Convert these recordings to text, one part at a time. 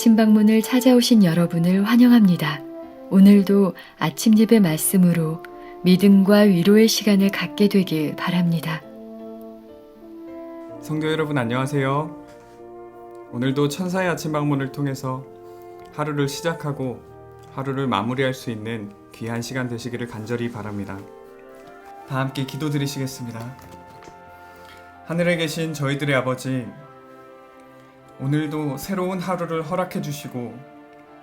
아침 방문을 찾아오신 여러분을 환영합니다. 오늘도 아침 예배 말씀으로 믿음과 위로의 시간을 갖게 되길 바랍니다. 성도 여러분 안녕하세요. 오늘도 천사의 아침 방문을 통해서 하루를 시작하고 하루를 마무리할 수 있는 귀한 시간 되시기를 간절히 바랍니다. 다 함께 기도드리시겠습니다. 하늘에 계신 저희들의 아버지, 오늘도 새로운 하루를 허락해 주시고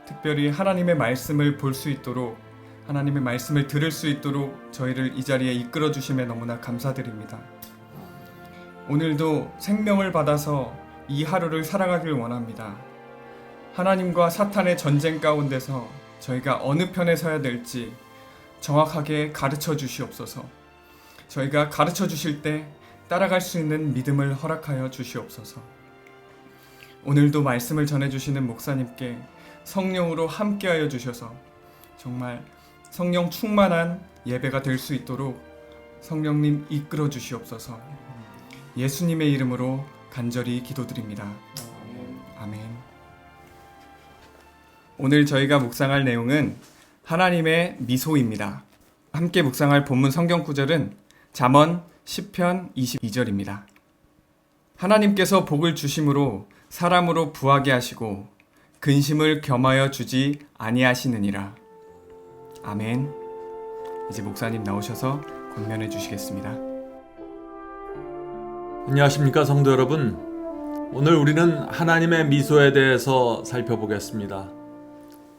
특별히 하나님의 말씀을 볼 수 있도록, 하나님의 말씀을 들을 수 있도록 저희를 이 자리에 이끌어 주심에 너무나 감사드립니다. 오늘도 생명을 받아서 이 하루를 살아가길 원합니다. 하나님과 사탄의 전쟁 가운데서 저희가 어느 편에 서야 될지 정확하게 가르쳐 주시옵소서. 저희가 가르쳐 주실 때 따라갈 수 있는 믿음을 허락하여 주시옵소서. 오늘도 말씀을 전해주시는 목사님께 성령으로 함께하여 주셔서 정말 성령 충만한 예배가 될 수 있도록 성령님 이끌어 주시옵소서. 예수님의 이름으로 간절히 기도드립니다. 아멘. 오늘 저희가 묵상할 내용은 하나님의 미소입니다. 함께 묵상할 본문 성경 구절은 잠언 10편 22절입니다. 하나님께서 복을 주심으로 사람으로 부하게 하시고 근심을 겸하여 주지 아니하시느니라. 아멘. 이제 목사님 나오셔서 권면해 주시겠습니다. 안녕하십니까 성도 여러분. 오늘 우리는 하나님의 미소에 대해서 살펴보겠습니다.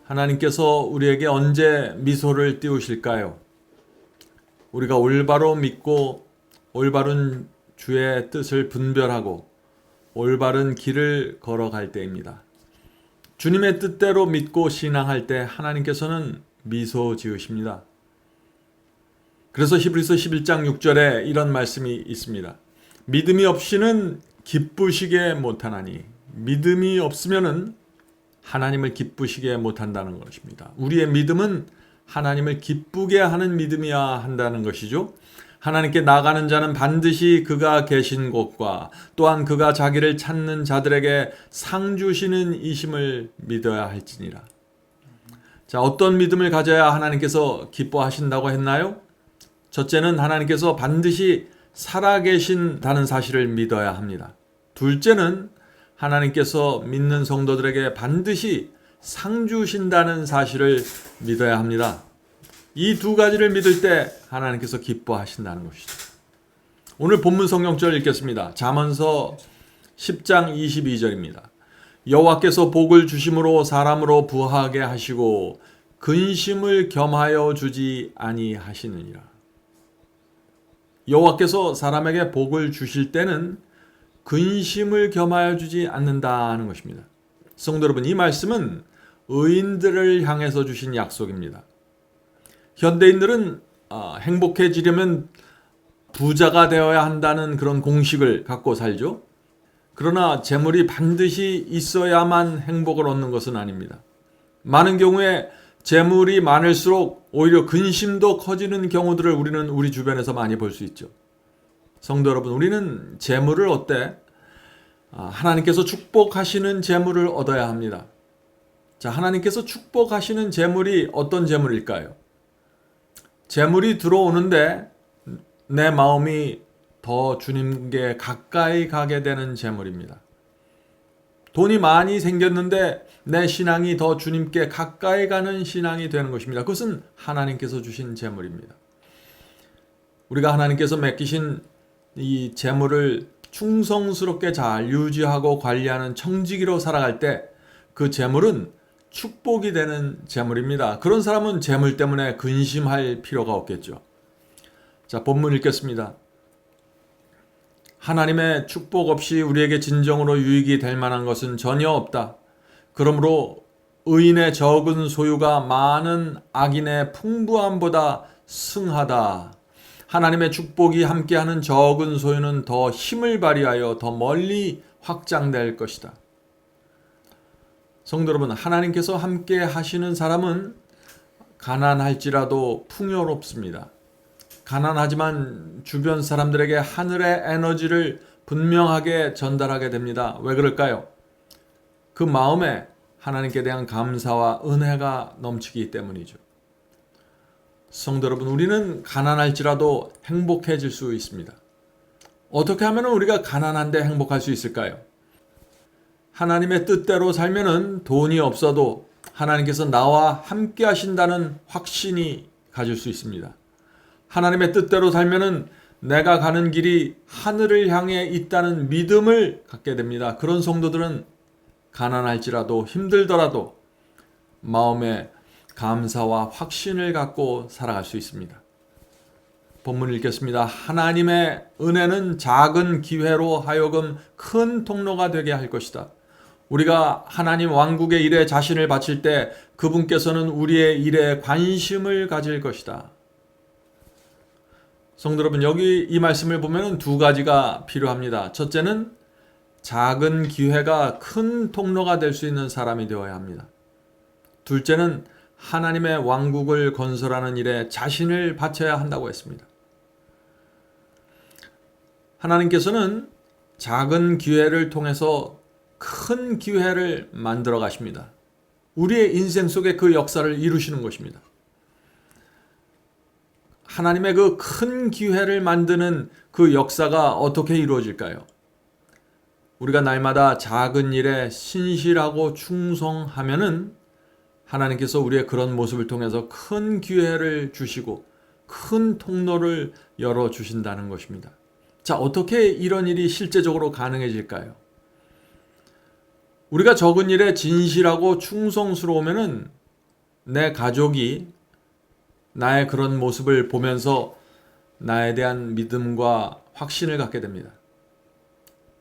하나님께서 우리에게 언제 미소를 띄우실까요? 우리가 올바로 믿고 올바른 주의 뜻을 분별하고 올바른 길을 걸어갈 때입니다. 주님의 뜻대로 믿고 신앙할 때 하나님께서는 미소 지으십니다. 그래서 히브리서 11장 6절에 이런 말씀이 있습니다. 믿음이 없이는 기쁘시게 못하나니, 믿음이 없으면은 하나님을 기쁘시게 못한다는 것입니다. 우리의 믿음은 하나님을 기쁘게 하는 믿음이어야 한다는 것이죠. 하나님께 나가는 자는 반드시 그가 계신 곳과 또한 그가 자기를 찾는 자들에게 상 주시는 이심을 믿어야 할지니라. 자, 어떤 믿음을 가져야 하나님께서 기뻐하신다고 했나요? 첫째는 하나님께서 반드시 살아계신다는 사실을 믿어야 합니다. 둘째는 하나님께서 믿는 성도들에게 반드시 상 주신다는 사실을 믿어야 합니다. 이 두 가지를 믿을 때 하나님께서 기뻐하신다는 것이죠. 오늘 본문 성경절 읽겠습니다. 잠언서 10장 22절입니다. 여호와께서 복을 주심으로 사람으로 부하게 하시고 근심을 겸하여 주지 아니하시느니라. 여호와께서 사람에게 복을 주실 때는 근심을 겸하여 주지 않는다는 것입니다. 성도 여러분, 이 말씀은 의인들을 향해서 주신 약속입니다. 현대인들은 행복해지려면 부자가 되어야 한다는 그런 공식을 갖고 살죠. 그러나 재물이 반드시 있어야만 행복을 얻는 것은 아닙니다. 많은 경우에 재물이 많을수록 오히려 근심도 커지는 경우들을 우리는 우리 주변에서 많이 볼 수 있죠. 성도 여러분, 우리는 재물을 얻되 하나님께서 축복하시는 재물을 얻어야 합니다. 자, 하나님께서 축복하시는 재물이 어떤 재물일까요? 재물이 들어오는데 내 마음이 더 주님께 가까이 가게 되는 재물입니다. 돈이 많이 생겼는데 내 신앙이 더 주님께 가까이 가는 신앙이 되는 것입니다. 그것은 하나님께서 주신 재물입니다. 우리가 하나님께서 맡기신 이 재물을 충성스럽게 잘 유지하고 관리하는 청지기로 살아갈 때 그 재물은 축복이 되는 재물입니다. 그런 사람은 재물 때문에 근심할 필요가 없겠죠. 자, 본문 읽겠습니다. 하나님의 축복 없이 우리에게 진정으로 유익이 될 만한 것은 전혀 없다. 그러므로 의인의 적은 소유가 많은 악인의 풍부함보다 승하다. 하나님의 축복이 함께하는 적은 소유는 더 힘을 발휘하여 더 멀리 확장될 것이다. 성도 여러분, 하나님께서 함께 하시는 사람은 가난할지라도 풍요롭습니다. 가난하지만 주변 사람들에게 하늘의 에너지를 분명하게 전달하게 됩니다. 왜 그럴까요? 그 마음에 하나님께 대한 감사와 은혜가 넘치기 때문이죠. 성도 여러분, 우리는 가난할지라도 행복해질 수 있습니다. 어떻게 하면 우리가 가난한데 행복할 수 있을까요? 하나님의 뜻대로 살면은 돈이 없어도 하나님께서 나와 함께 하신다는 확신이 가질 수 있습니다. 하나님의 뜻대로 살면은 내가 가는 길이 하늘을 향해 있다는 믿음을 갖게 됩니다. 그런 성도들은 가난할지라도 힘들더라도 마음에 감사와 확신을 갖고 살아갈 수 있습니다. 본문을 읽겠습니다. 하나님의 은혜는 작은 기회로 하여금 큰 통로가 되게 할 것이다. 우리가 하나님 왕국의 일에 자신을 바칠 때 그분께서는 우리의 일에 관심을 가질 것이다. 성도 여러분, 여기 이 말씀을 보면 두 가지가 필요합니다. 첫째는 작은 기회가 큰 통로가 될 수 있는 사람이 되어야 합니다. 둘째는 하나님의 왕국을 건설하는 일에 자신을 바쳐야 한다고 했습니다. 하나님께서는 작은 기회를 통해서 큰 기회를 만들어 가십니다. 우리의 인생 속에 그 역사를 이루시는 것입니다. 하나님의 그 큰 기회를 만드는 그 역사가 어떻게 이루어질까요? 우리가 날마다 작은 일에 신실하고 충성하면은 하나님께서 우리의 그런 모습을 통해서 큰 기회를 주시고 큰 통로를 열어주신다는 것입니다. 자, 어떻게 이런 일이 실제적으로 가능해질까요? 우리가 적은 일에 진실하고 충성스러우면은 내 가족이 나의 그런 모습을 보면서 나에 대한 믿음과 확신을 갖게 됩니다.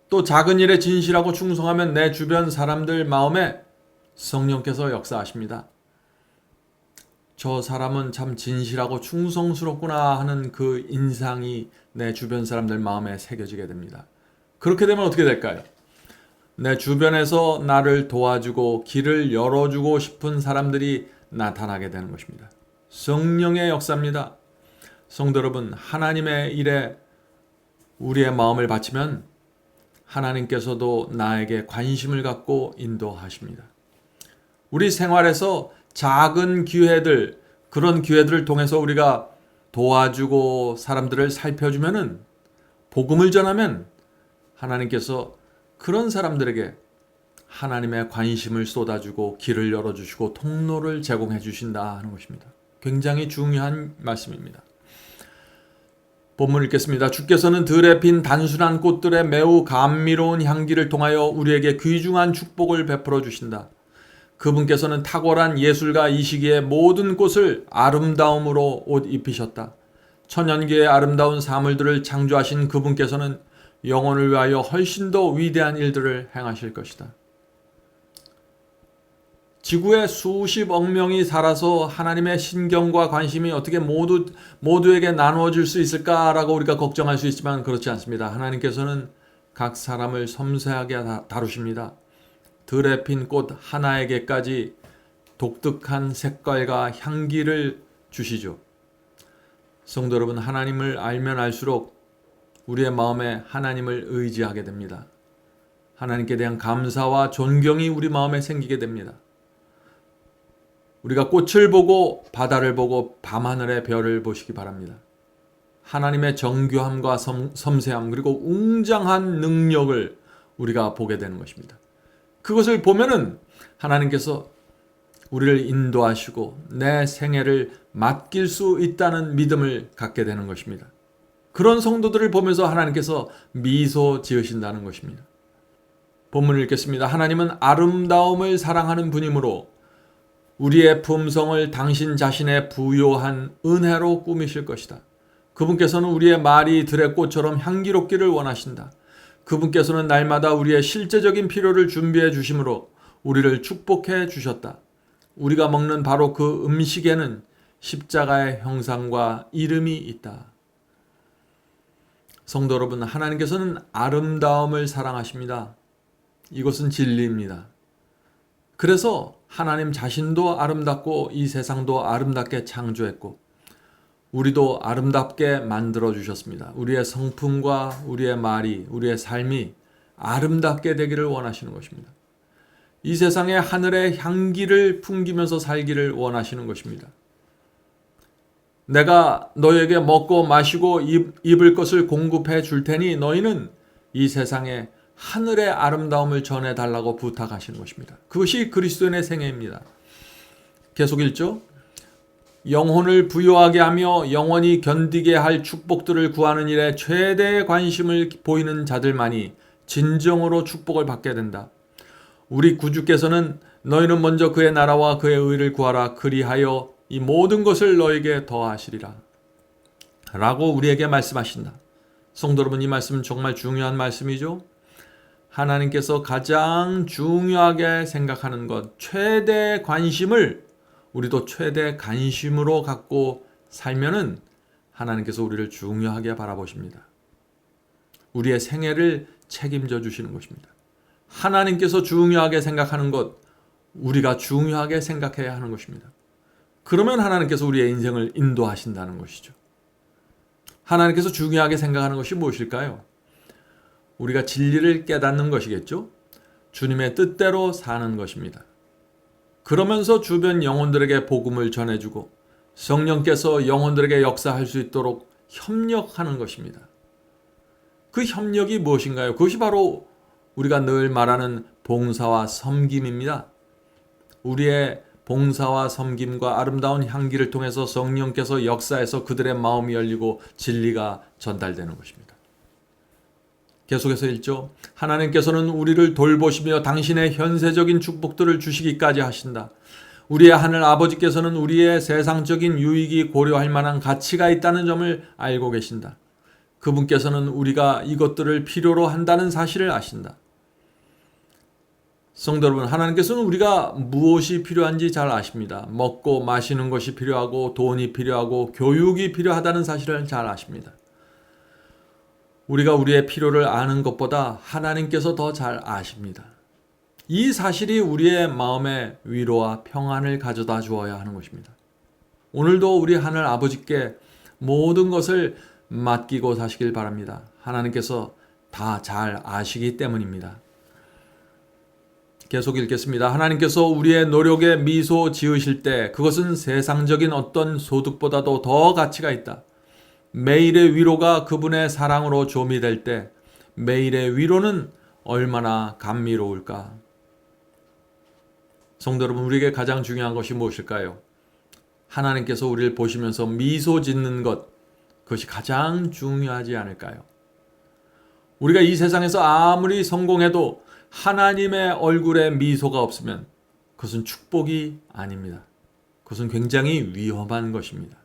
또 작은 일에 진실하고 충성하면 내 주변 사람들 마음에 성령께서 역사하십니다. 저 사람은 참 진실하고 충성스럽구나 하는 그 인상이 내 주변 사람들 마음에 새겨지게 됩니다. 그렇게 되면 어떻게 될까요? 내 주변에서 나를 도와주고 길을 열어주고 싶은 사람들이 나타나게 되는 것입니다. 성령의 역사입니다. 성도 여러분, 하나님의 일에 우리의 마음을 바치면 하나님께서도 나에게 관심을 갖고 인도하십니다. 우리 생활에서 작은 기회들, 그런 기회들을 통해서 우리가 도와주고 사람들을 살펴주면은, 복음을 전하면 하나님께서 그런 사람들에게 하나님의 관심을 쏟아주고 길을 열어주시고 통로를 제공해 주신다 하는 것입니다. 굉장히 중요한 말씀입니다. 본문 읽겠습니다. 주께서는 들에 핀 단순한 꽃들의 매우 감미로운 향기를 통하여 우리에게 귀중한 축복을 베풀어 주신다. 그분께서는 탁월한 예술가 이시기에 모든 꽃을 아름다움으로 옷 입히셨다. 천연계의 아름다운 사물들을 창조하신 그분께서는 영혼을 위하여 훨씬 더 위대한 일들을 행하실 것이다. 지구에 수십억 명이 살아서 하나님의 신경과 관심이 어떻게 모두에게 나누어질 수 있을까라고 우리가 걱정할 수 있지만 그렇지 않습니다. 하나님께서는 각 사람을 섬세하게 다루십니다. 들에 핀 꽃 하나에게까지 독특한 색깔과 향기를 주시죠. 성도 여러분, 하나님을 알면 알수록 우리의 마음에 하나님을 의지하게 됩니다. 하나님께 대한 감사와 존경이 우리 마음에 생기게 됩니다. 우리가 꽃을 보고 바다를 보고 밤하늘의 별을 보시기 바랍니다. 하나님의 정교함과 섬세함 그리고 웅장한 능력을 우리가 보게 되는 것입니다. 그것을 보면은 하나님께서 우리를 인도하시고 내 생애를 맡길 수 있다는 믿음을 갖게 되는 것입니다. 그런 성도들을 보면서 하나님께서 미소 지으신다는 것입니다. 본문을 읽겠습니다. 하나님은 아름다움을 사랑하는 분이므로 우리의 품성을 당신 자신의 부요한 은혜로 꾸미실 것이다. 그분께서는 우리의 말이 들의 꽃처럼 향기롭기를 원하신다. 그분께서는 날마다 우리의 실제적인 필요를 준비해 주심으로 우리를 축복해 주셨다. 우리가 먹는 바로 그 음식에는 십자가의 형상과 이름이 있다. 성도 여러분, 하나님께서는 아름다움을 사랑하십니다. 이것은 진리입니다. 그래서 하나님 자신도 아름답고 이 세상도 아름답게 창조했고 우리도 아름답게 만들어 주셨습니다. 우리의 성품과 우리의 말이, 우리의 삶이 아름답게 되기를 원하시는 것입니다. 이 세상의 하늘의 향기를 풍기면서 살기를 원하시는 것입니다. 내가 너에게 먹고 마시고 입을 것을 공급해 줄 테니 너희는 이 세상에 하늘의 아름다움을 전해달라고 부탁하시는 것입니다. 그것이 그리스도인의 생애입니다. 계속 읽죠. 영혼을 부유하게 하며 영원히 견디게 할 축복들을 구하는 일에 최대의 관심을 보이는 자들만이 진정으로 축복을 받게 된다. 우리 구주께서는 너희는 먼저 그의 나라와 그의 의를 구하라. 그리하여 이 모든 것을 너에게 더하시리라. 라고 우리에게 말씀하신다. 성도 여러분, 이 말씀은 정말 중요한 말씀이죠. 하나님께서 가장 중요하게 생각하는 것, 최대 관심을 우리도 최대 관심으로 갖고 살면은 하나님께서 우리를 중요하게 바라보십니다. 우리의 생애를 책임져 주시는 것입니다. 하나님께서 중요하게 생각하는 것, 우리가 중요하게 생각해야 하는 것입니다. 그러면 하나님께서 우리의 인생을 인도하신다는 것이죠. 하나님께서 중요하게 생각하는 것이 무엇일까요? 우리가 진리를 깨닫는 것이겠죠? 주님의 뜻대로 사는 것입니다. 그러면서 주변 영혼들에게 복음을 전해주고 성령께서 영혼들에게 역사할 수 있도록 협력하는 것입니다. 그 협력이 무엇인가요? 그것이 바로 우리가 늘 말하는 봉사와 섬김입니다. 우리의 봉사와 섬김과 아름다운 향기를 통해서 성령께서 역사해서 그들의 마음이 열리고 진리가 전달되는 것입니다. 계속해서 읽죠. 하나님께서는 우리를 돌보시며 당신의 현세적인 축복들을 주시기까지 하신다. 우리의 하늘 아버지께서는 우리의 세상적인 유익이 고려할 만한 가치가 있다는 점을 알고 계신다. 그분께서는 우리가 이것들을 필요로 한다는 사실을 아신다. 성도 여러분, 하나님께서는 우리가 무엇이 필요한지 잘 아십니다. 먹고 마시는 것이 필요하고 돈이 필요하고 교육이 필요하다는 사실을 잘 아십니다. 우리가 우리의 필요를 아는 것보다 하나님께서 더 잘 아십니다. 이 사실이 우리의 마음에 위로와 평안을 가져다 주어야 하는 것입니다. 오늘도 우리 하늘 아버지께 모든 것을 맡기고 사시길 바랍니다. 하나님께서 다 잘 아시기 때문입니다. 계속 읽겠습니다. 하나님께서 우리의 노력에 미소 지으실 때 그것은 세상적인 어떤 소득보다도 더 가치가 있다. 매일의 위로가 그분의 사랑으로 조미될 때 매일의 위로는 얼마나 감미로울까. 성도 여러분, 우리에게 가장 중요한 것이 무엇일까요? 하나님께서 우리를 보시면서 미소 짓는 것, 그것이 가장 중요하지 않을까요? 우리가 이 세상에서 아무리 성공해도 하나님의 얼굴에 미소가 없으면 그것은 축복이 아닙니다. 그것은 굉장히 위험한 것입니다.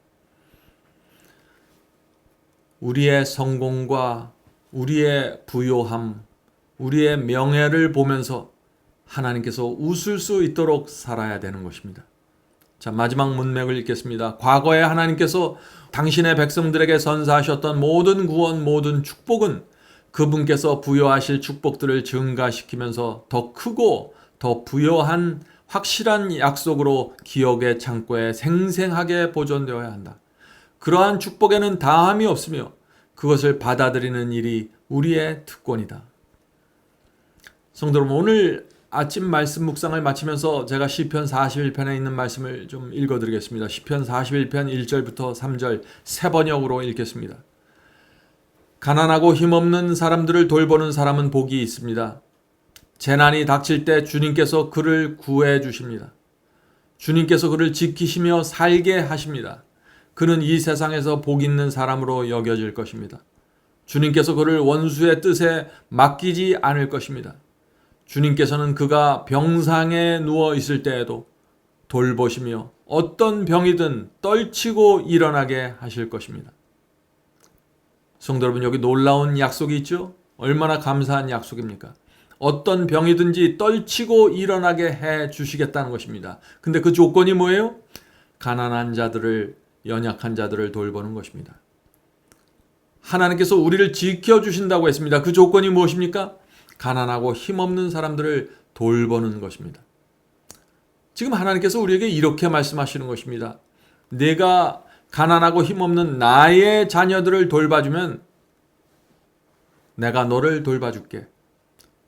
우리의 성공과 우리의 부요함, 우리의 명예를 보면서 하나님께서 웃을 수 있도록 살아야 되는 것입니다. 자, 마지막 문맥을 읽겠습니다. 과거에 하나님께서 당신의 백성들에게 선사하셨던 모든 구원, 모든 축복은 그분께서 부여하실 축복들을 증가시키면서 더 크고 더 부여한 확실한 약속으로 기억의 창고에 생생하게 보존되어야 한다. 그러한 축복에는 다함이 없으며 그것을 받아들이는 일이 우리의 특권이다. 성도 여러분, 오늘 아침 말씀 묵상을 마치면서 제가 시편 41편에 있는 말씀을 좀 읽어드리겠습니다. 시편 41편 1절부터 3절 새 번역으로 읽겠습니다. 가난하고 힘없는 사람들을 돌보는 사람은 복이 있습니다. 재난이 닥칠 때 주님께서 그를 구해 주십니다. 주님께서 그를 지키시며 살게 하십니다. 그는 이 세상에서 복 있는 사람으로 여겨질 것입니다. 주님께서 그를 원수의 뜻에 맡기지 않을 것입니다. 주님께서는 그가 병상에 누워 있을 때에도 돌보시며 어떤 병이든 떨치고 일어나게 하실 것입니다. 성도 여러분, 여기 놀라운 약속이 있죠? 얼마나 감사한 약속입니까? 어떤 병이든지 떨치고 일어나게 해 주시겠다는 것입니다. 근데 그 조건이 뭐예요? 가난한 자들을, 연약한 자들을 돌보는 것입니다. 하나님께서 우리를 지켜주신다고 했습니다. 그 조건이 무엇입니까? 가난하고 힘없는 사람들을 돌보는 것입니다. 지금 하나님께서 우리에게 이렇게 말씀하시는 것입니다. 내가 가난하고 힘없는 나의 자녀들을 돌봐주면 내가 너를 돌봐줄게.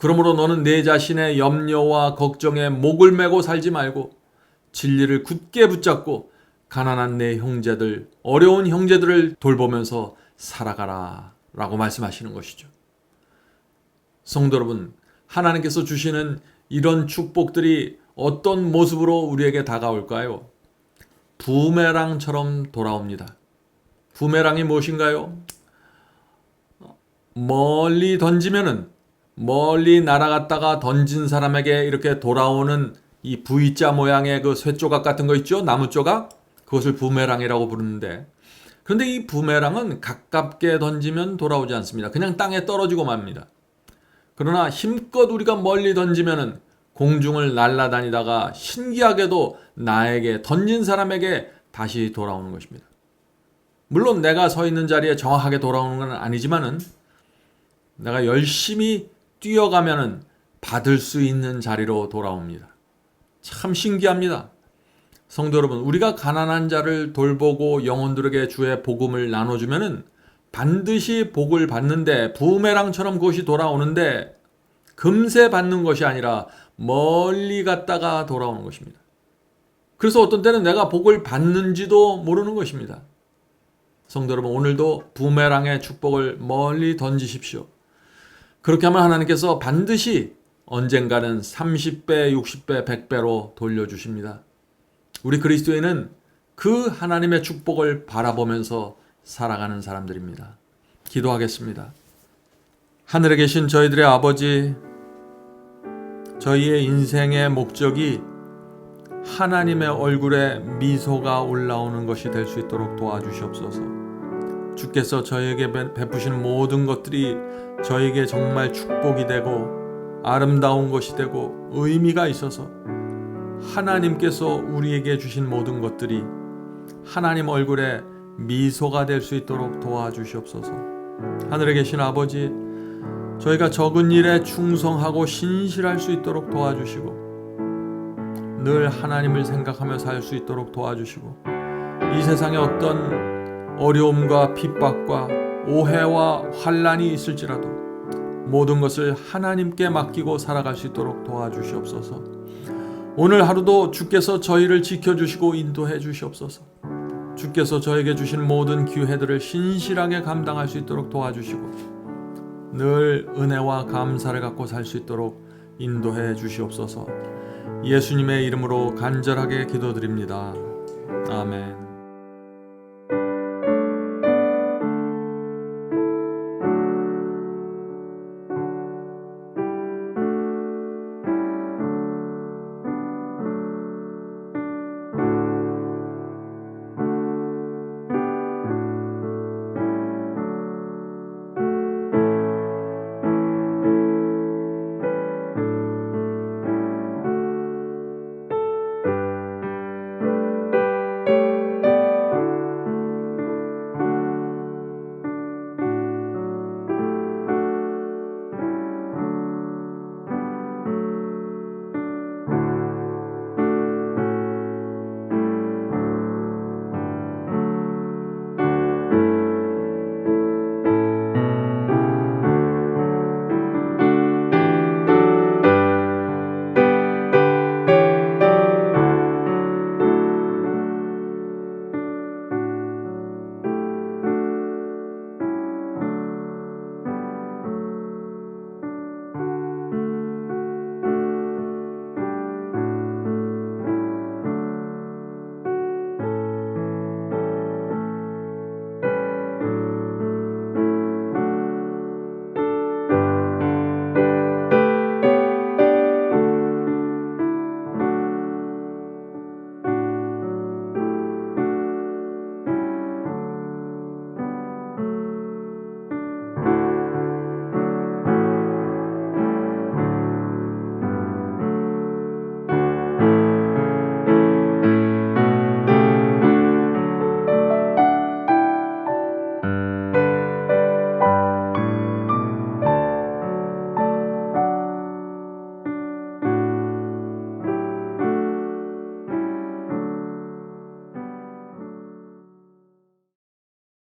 그러므로 너는 내 자신의 염려와 걱정에 목을 메고 살지 말고 진리를 굳게 붙잡고 가난한 내 형제들, 어려운 형제들을 돌보면서 살아가라 라고 말씀하시는 것이죠. 성도 여러분, 하나님께서 주시는 이런 축복들이 어떤 모습으로 우리에게 다가올까요? 부메랑처럼 돌아옵니다. 부메랑이 무엇인가요? 멀리 던지면은 멀리 날아갔다가 던진 사람에게 이렇게 돌아오는 이 V자 모양의 그 쇠조각 같은 거 있죠? 나무 조각? 그것을 부메랑이라고 부르는데, 그런데 이 부메랑은 가깝게 던지면 돌아오지 않습니다. 그냥 땅에 떨어지고 맙니다. 그러나 힘껏 우리가 멀리 던지면은 공중을 날아다니다가 신기하게도 나에게 던진 사람에게 다시 돌아오는 것입니다. 물론 내가 서 있는 자리에 정확하게 돌아오는 건 아니지만은 내가 열심히 뛰어가면은 받을 수 있는 자리로 돌아옵니다. 참 신기합니다. 성도 여러분, 우리가 가난한 자를 돌보고 영혼들에게 주의 복음을 나눠주면은 반드시 복을 받는데, 부메랑처럼 그것이 돌아오는데 금세 받는 것이 아니라 멀리 갔다가 돌아오는 것입니다. 그래서 어떤 때는 내가 복을 받는지도 모르는 것입니다. 성도 여러분, 오늘도 부메랑의 축복을 멀리 던지십시오. 그렇게 하면 하나님께서 반드시 언젠가는 30배, 60배, 100배로 돌려주십니다. 우리 그리스도인은 그 하나님의 축복을 바라보면서 살아가는 사람들입니다. 기도하겠습니다. 하늘에 계신 저희들의 아버지, 저희의 인생의 목적이 하나님의 얼굴에 미소가 올라오는 것이 될 수 있도록 도와주시옵소서. 주께서 저희에게 베푸신 모든 것들이 저에게 정말 축복이 되고 아름다운 것이 되고 의미가 있어서 하나님께서 우리에게 주신 모든 것들이 하나님 얼굴에 미소가 될 수 있도록 도와주시옵소서. 하늘에 계신 아버지, 저희가 적은 일에 충성하고 신실할 수 있도록 도와주시고 늘 하나님을 생각하며 살 수 있도록 도와주시고 이 세상에 어떤 어려움과 핍박과 오해와 환난이 있을지라도 모든 것을 하나님께 맡기고 살아갈 수 있도록 도와주시옵소서. 오늘 하루도 주께서 저희를 지켜주시고 인도해 주시옵소서. 주께서 저에게 주신 모든 기회들을 신실하게 감당할 수 있도록 도와주시고 늘 은혜와 감사를 갖고 살 수 있도록 인도해 주시옵소서. 예수님의 이름으로 간절하게 기도드립니다. 아멘.